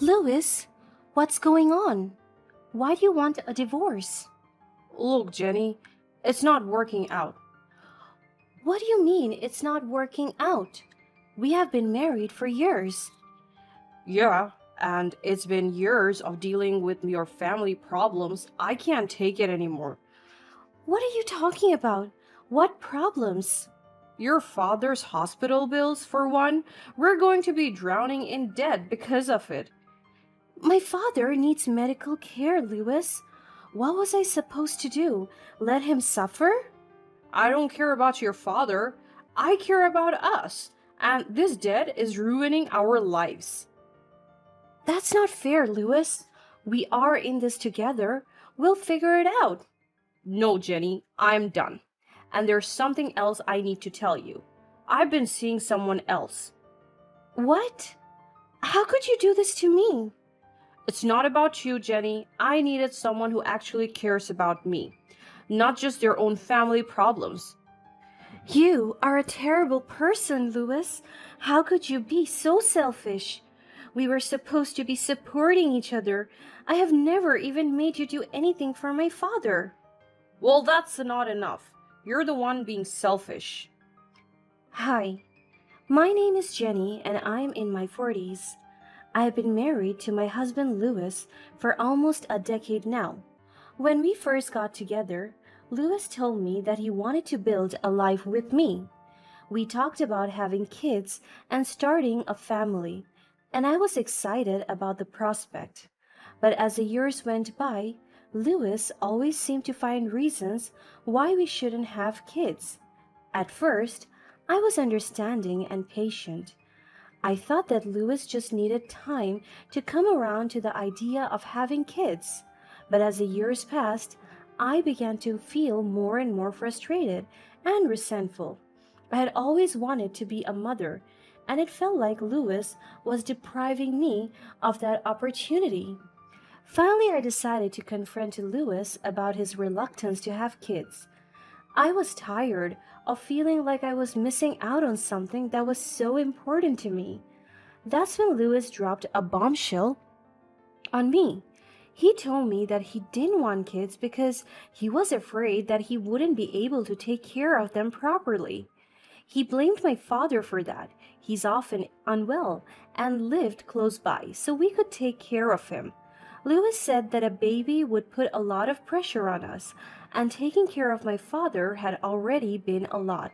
Louis, what's going on? Why do you want a divorce? Look, Jenny, it's not working out. What do you mean it's not working out? We have been married for years. Yeah, and it's been years of dealing with your family problems. I can't take it anymore. What are you talking about? What problems? Your father's hospital bills, for one, we're going to be drowning in debt because of it. My father needs medical care, Louis. What was I supposed to do? Let him suffer? I don't care about your father. I care about us. And this debt is ruining our lives. That's not fair, Louis. We are in this together. We'll figure it out. No, Jenny, I'm done. And there's something else I need to tell you. I've been seeing someone else. What? How could you do this to me? It's not about you, Jenny. I needed someone who actually cares about me, not just their own family problems. You are a terrible person, Louis. How could you be so selfish? We were supposed to be supporting each other. I have never even made you do anything for my father. Well, that's not enough. You're the one being selfish. Hi, my name is Jenny and I'm in my 40s. I have been married to my husband Louis for almost a decade now. When we first got together, Louis told me that he wanted to build a life with me. We talked about having kids and starting a family, and I was excited about the prospect. But as the years went by, Louis always seemed to find reasons why we shouldn't have kids. At first, I was understanding and patient. I thought that Louis just needed time to come around to the idea of having kids. But as the years passed, I began to feel more and more frustrated and resentful. I had always wanted to be a mother, and it felt like Louis was depriving me of that opportunity. Finally, I decided to confront Louis about his reluctance to have kids. I was tired of feeling like I was missing out on something that was so important to me. That's when Louis dropped a bombshell on me. He told me that he didn't want kids because he was afraid that he wouldn't be able to take care of them properly. He blamed my father for that. He's often unwell and lived close by, so we could take care of him. Louis said that a baby would put a lot of pressure on us, and taking care of my father had already been a lot.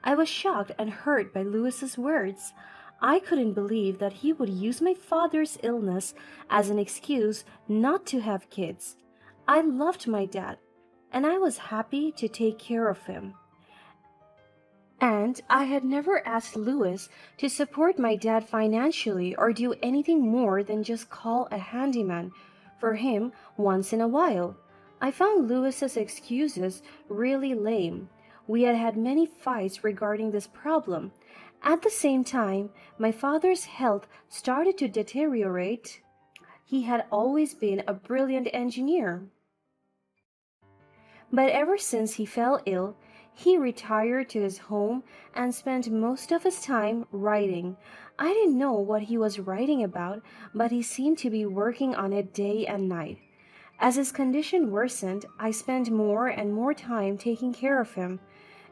I was shocked and hurt by Louis's words. I couldn't believe that he would use my father's illness as an excuse not to have kids. I loved my dad, and I was happy to take care of him. And I had never asked Louis to support my dad financially or do anything more than just call a handyman for him once in a while. I found Louis's excuses really lame. We had had many fights regarding this problem. At the same time, my father's health started to deteriorate. He had always been a brilliant engineer. But ever since he fell ill, he retired to his home and spent most of his time writing. I didn't know what he was writing about, but he seemed to be working on it day and night. As his condition worsened, I spent more and more time taking care of him.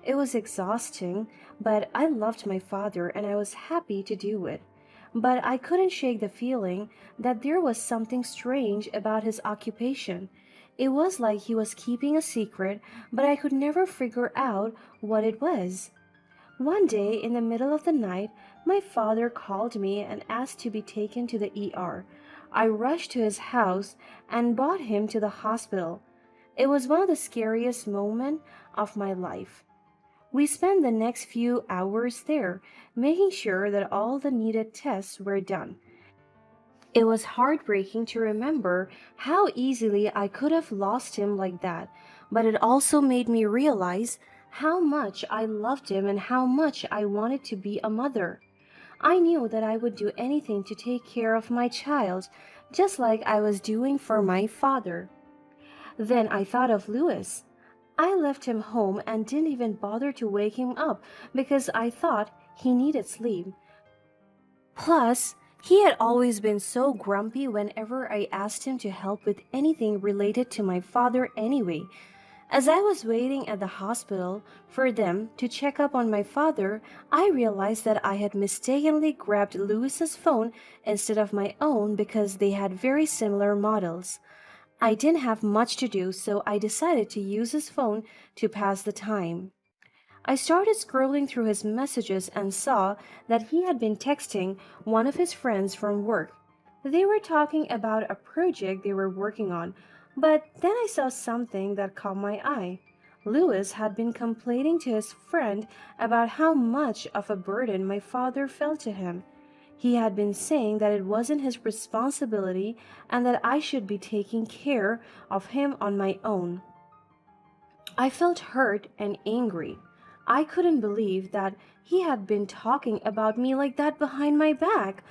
It was exhausting, but I loved my father and I was happy to do it. But I couldn't shake the feeling that there was something strange about his occupation. It was like he was keeping a secret, but I could never figure out what it was. One day, in the middle of the night, my father called me and asked to be taken to the ER. I rushed to his house and brought him to the hospital. It was one of the scariest moments of my life. We spent the next few hours there, making sure that all the needed tests were done. It was heartbreaking to remember how easily I could have lost him like that, but it also made me realize how much I loved him and how much I wanted to be a mother. I knew that I would do anything to take care of my child, just like I was doing for my father. Then I thought of Louis. I left him home and didn't even bother to wake him up because I thought he needed sleep. Plus, He had always been so grumpy whenever I asked him to help with anything related to my father anyway. As I was waiting at the hospital for them to check up on my father, I realized that I had mistakenly grabbed Louis's phone instead of my own because they had very similar models. I didn't have much to do, so I decided to use his phone to pass the time. I started scrolling through his messages and saw that he had been texting one of his friends from work. They were talking about a project they were working on, but then I saw something that caught my eye. Lewis had been complaining to his friend about how much of a burden my father felt to him. He had been saying that it wasn't his responsibility and that I should be taking care of him on my own. I felt hurt and angry. I couldn't believe that he had been talking about me like that behind my back.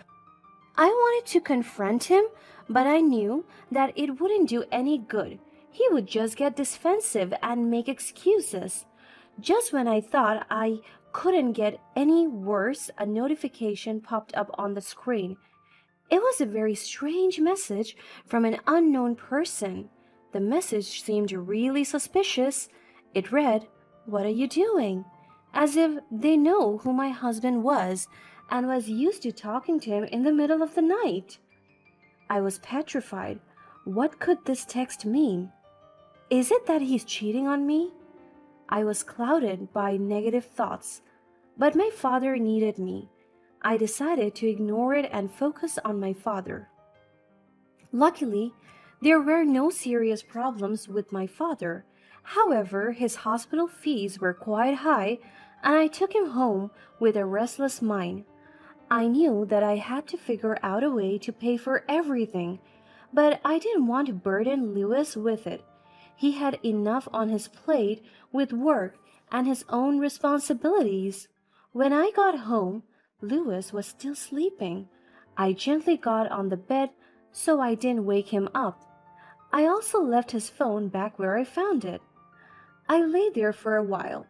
I wanted to confront him, but I knew that it wouldn't do any good. He would just get defensive and make excuses. Just when I thought I couldn't get any worse, a notification popped up on the screen. It was a very strange message from an unknown person. The message seemed really suspicious. It read, "What are you doing?" As if they know who my husband was and was used to talking to him in the middle of the night. I was petrified. What could this text mean? Is it that he's cheating on me? I was clouded by negative thoughts, but my father needed me. I decided to ignore it and focus on my father. Luckily, there were no serious problems with my father. However, his hospital fees were quite high, and I took him home with a restless mind. I knew that I had to figure out a way to pay for everything, but I didn't want to burden Lewis with it. He had enough on his plate with work and his own responsibilities. When I got home, Lewis was still sleeping. I gently got on the bed so I didn't wake him up. I also left his phone back where I found it. I lay there for a while,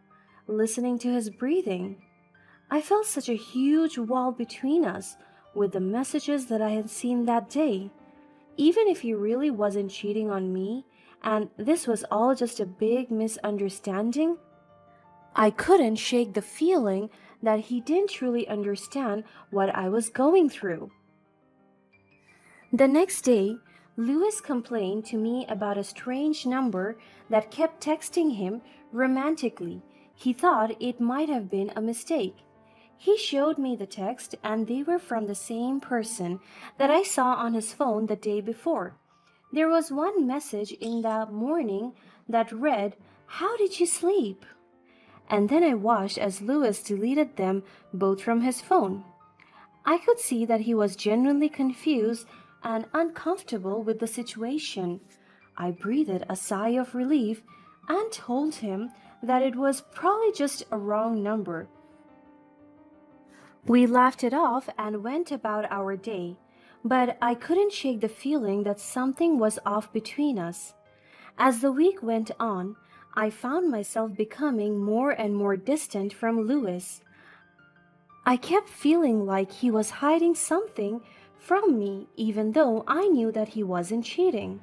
listening to his breathing. I felt such a huge wall between us with the messages that I had seen that day. Even if he really wasn't cheating on me, and this was all just a big misunderstanding, I couldn't shake the feeling that he didn't truly understand what I was going through. The next day, Lewis complained to me about a strange number that kept texting him romantically. He thought it might have been a mistake. He showed me the text, and they were from the same person that I saw on his phone the day before. There was one message in the morning that read, "How did you sleep?" And then I watched as Lewis deleted them both from his phone. I could see that he was genuinely confused and uncomfortable with the situation. I breathed a sigh of relief and told him that it was probably just a wrong number. We laughed it off and went about our day, but I couldn't shake the feeling that something was off between us. As the week went on, I found myself becoming more and more distant from Lewis. I kept feeling like he was hiding something from me, even though I knew that he wasn't cheating.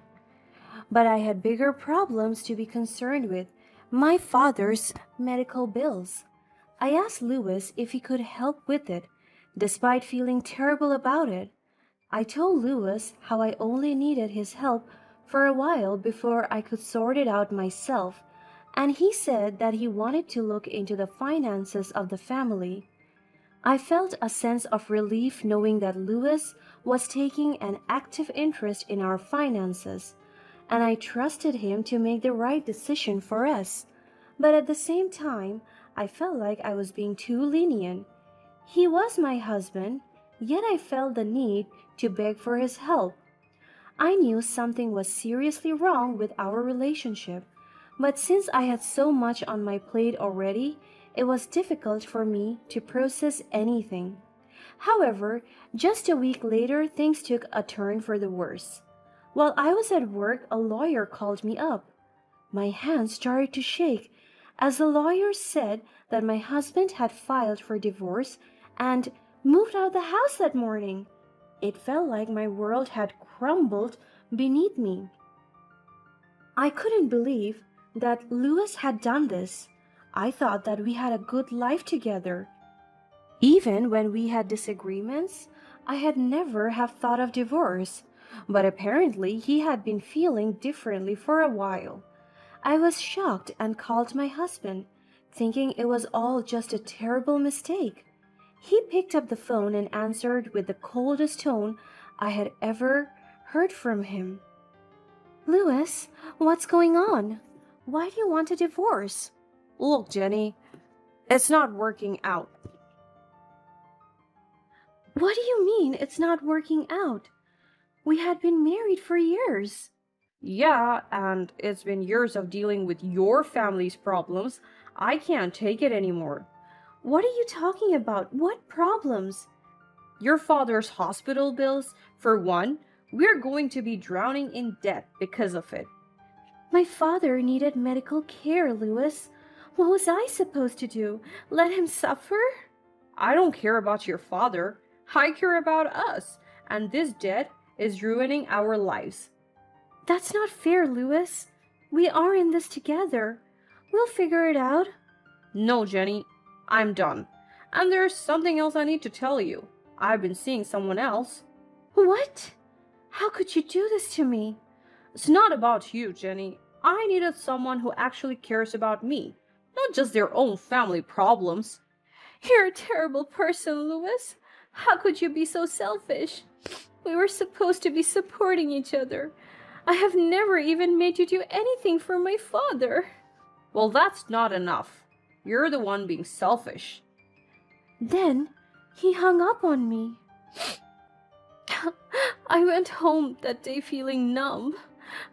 But I had bigger problems to be concerned with: my father's medical bills. I asked Lewis if he could help with it, despite feeling terrible about it. I told Lewis how I only needed his help for a while before I could sort it out myself, and he said that he wanted to look into the finances of the family. I felt a sense of relief knowing that Lewis was taking an active interest in our finances, and I trusted him to make the right decision for us. But at the same time, I felt like I was being too lenient. He was my husband, yet I felt the need to beg for his help. I knew something was seriously wrong with our relationship, but since I had so much on my plate already, it was difficult for me to process anything. However, just a week later, things took a turn for the worse. While I was at work, a lawyer called me up. My hands started to shake as the lawyer said that my husband had filed for divorce and moved out of the house that morning. It felt like my world had crumbled beneath me. I couldn't believe that Lewis had done this. I thought that we had a good life together. Even when we had disagreements, I had never have thought of divorce. But apparently he had been feeling differently for a while. I was shocked and called my husband, thinking it was all just a terrible mistake. He picked up the phone and answered with the coldest tone I had ever heard from him. Lewis, what's going on? Why do you want a divorce? Look, Jenny, it's not working out. What do you mean it's not working out? We had been married for years. Yeah, and it's been years of dealing with your family's problems. I can't take it anymore. What are you talking about? What problems? Your father's hospital bills, for one, we're going to be drowning in debt because of it. My father needed medical care, Lewis. What was I supposed to do? Let him suffer? I don't care about your father. I care about us, and this debt is ruining our lives. That's not fair, Lewis. We are in this together. We'll figure it out. No, Jenny, I'm done. And there's something else I need to tell you. I've been seeing someone else. What? How could you do this to me? It's not about you, Jenny. I needed someone who actually cares about me, not just their own family problems. You're a terrible person, Lewis. How could you be so selfish? We were supposed to be supporting each other. I have never even made you do anything for my father. Well, that's not enough. You're the one being selfish. Then he hung up on me. I went home that day feeling numb.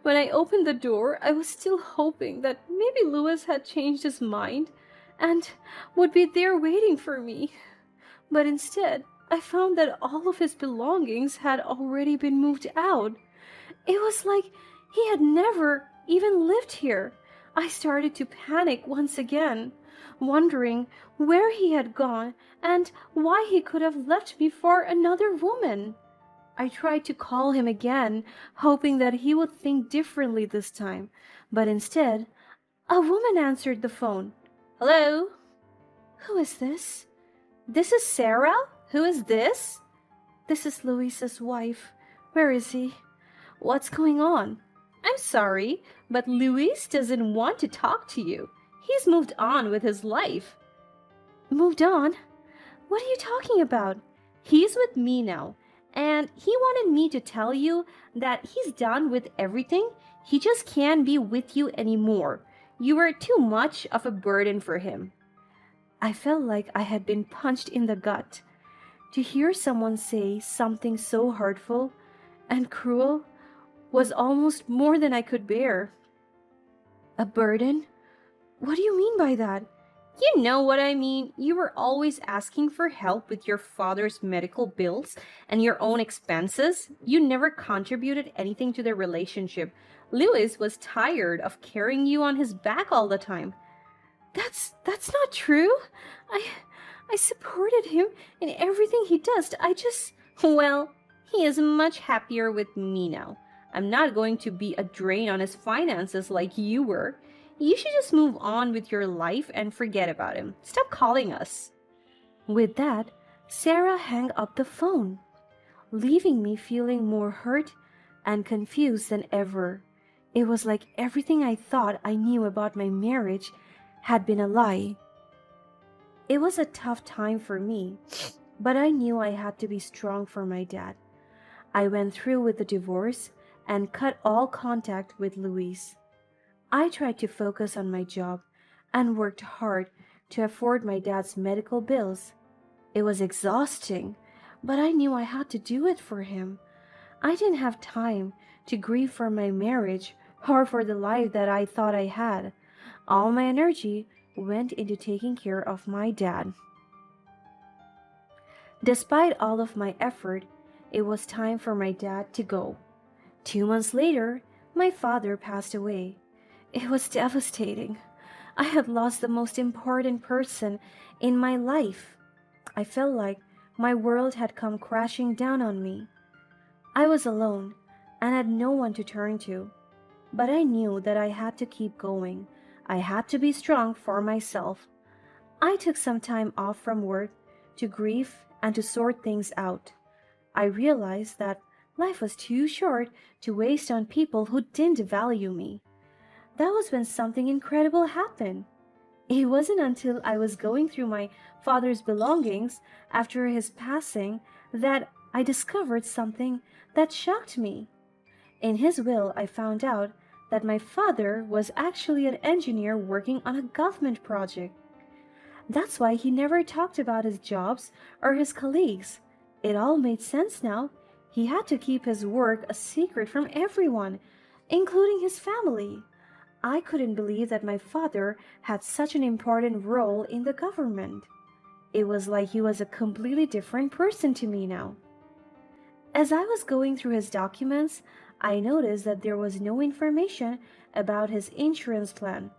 When I opened the door, I was still hoping that maybe Lewis had changed his mind and would be there waiting for me. But instead, I found that all of his belongings had already been moved out. It was like he had never even lived here. I started to panic once again, wondering where he had gone and why he could have left me for another woman. I tried to call him again, hoping that he would think differently this time, but instead, a woman answered the phone. Hello? Who is this? This is Sarah? Who is this? This is Louisa's wife. Where is he? What's going on? I'm sorry, but Luis doesn't want to talk to you. He's moved on with his life. Moved on? What are you talking about? He's with me now, and he wanted me to tell you that he's done with everything. He just can't be with you anymore. You were too much of a burden for him. I felt like I had been punched in the gut. To hear someone say something so hurtful and cruel was almost more than I could bear. A burden? What do you mean by that? You know what I mean. You were always asking for help with your father's medical bills and your own expenses. You never contributed anything to their relationship. Lewis was tired of carrying you on his back all the time. That's not true. I supported him in everything he does. Well, he is much happier with me now. I'm not going to be a drain on his finances like you were. You should just move on with your life and forget about him. Stop calling us. With that, Sarah hung up the phone, leaving me feeling more hurt and confused than ever. It was like everything I thought I knew about my marriage had been a lie. It was a tough time for me, but I knew I had to be strong for my dad. I went through with the divorce and cut all contact with Luis. I tried to focus on my job and worked hard to afford my dad's medical bills. It was exhausting, but I knew I had to do it for him. I didn't have time to grieve for my marriage or for the life that I thought I had. All my energy went into taking care of my dad. Despite all of my effort, it was time for my dad to go. 2 months later, my father passed away. It was devastating. I had lost the most important person in my life. I felt like my world had come crashing down on me. I was alone and had no one to turn to. But I knew that I had to keep going. I had to be strong for myself. I took some time off from work to grieve and to sort things out. I realized that life was too short to waste on people who didn't value me. That was when something incredible happened. It wasn't until I was going through my father's belongings after his passing that I discovered something that shocked me. In his will, I found out that my father was actually an engineer working on a government project. That's why he never talked about his jobs or his colleagues. It all made sense now. He had to keep his work a secret from everyone, including his family. I couldn't believe that my father had such an important role in the government. It was like he was a completely different person to me now. As I was going through his documents, I noticed that there was no information about his insurance plan.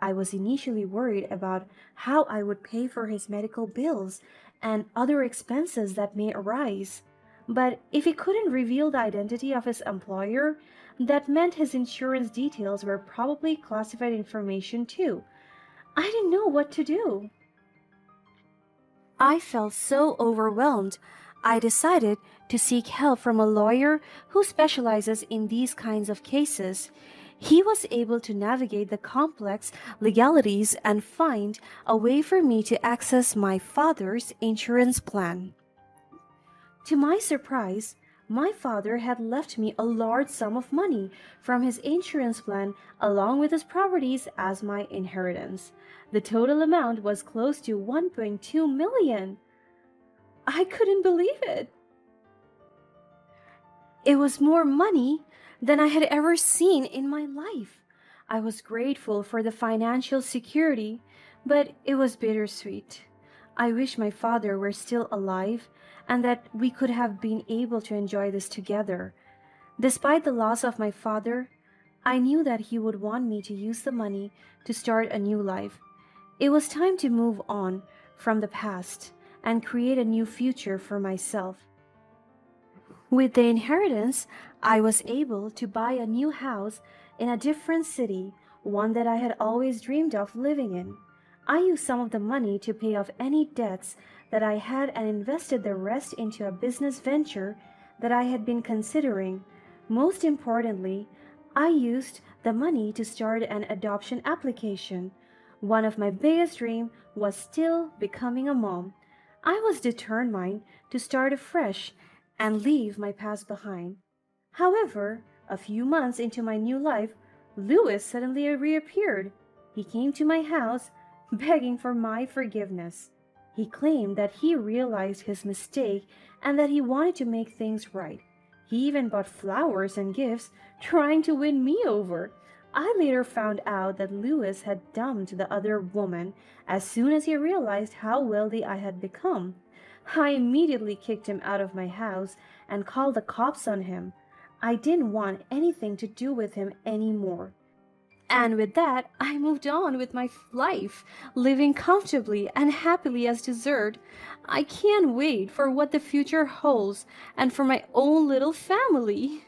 I was initially worried about how I would pay for his medical bills and other expenses that may arise. But if he couldn't reveal the identity of his employer, that meant his insurance details were probably classified information too. I didn't know what to do. I felt so overwhelmed. I decided to seek help from a lawyer who specializes in these kinds of cases. He was able to navigate the complex legalities and find a way for me to access my father's insurance plan. To my surprise, my father had left me a large sum of money from his insurance plan along with his properties as my inheritance. The total amount was close to 1.2 million. I couldn't believe it. It was more money than I had ever seen in my life. I was grateful for the financial security, but it was bittersweet. I wish my father were still alive and that we could have been able to enjoy this together. Despite the loss of my father, I knew that he would want me to use the money to start a new life. It was time to move on from the past and create a new future for myself. With the inheritance, I was able to buy a new house in a different city, one that I had always dreamed of living in. I used some of the money to pay off any debts that I had and invested the rest into a business venture that I had been considering. Most importantly, I used the money to start an adoption application. One of my biggest dreams was still becoming a mom. I was determined to start afresh and leave my past behind. However, a few months into my new life, Louis suddenly reappeared. He came to my house begging for my forgiveness. He claimed that he realized his mistake and that he wanted to make things right. He even bought flowers and gifts, trying to win me over. I later found out that Louis had dumped the other woman as soon as he realized how wealthy I had become. I immediately kicked him out of my house and called the cops on him. I didn't want anything to do with him anymore. And with that, I moved on with my life, living comfortably and happily as deserved. I can't wait for what the future holds and for my own little family.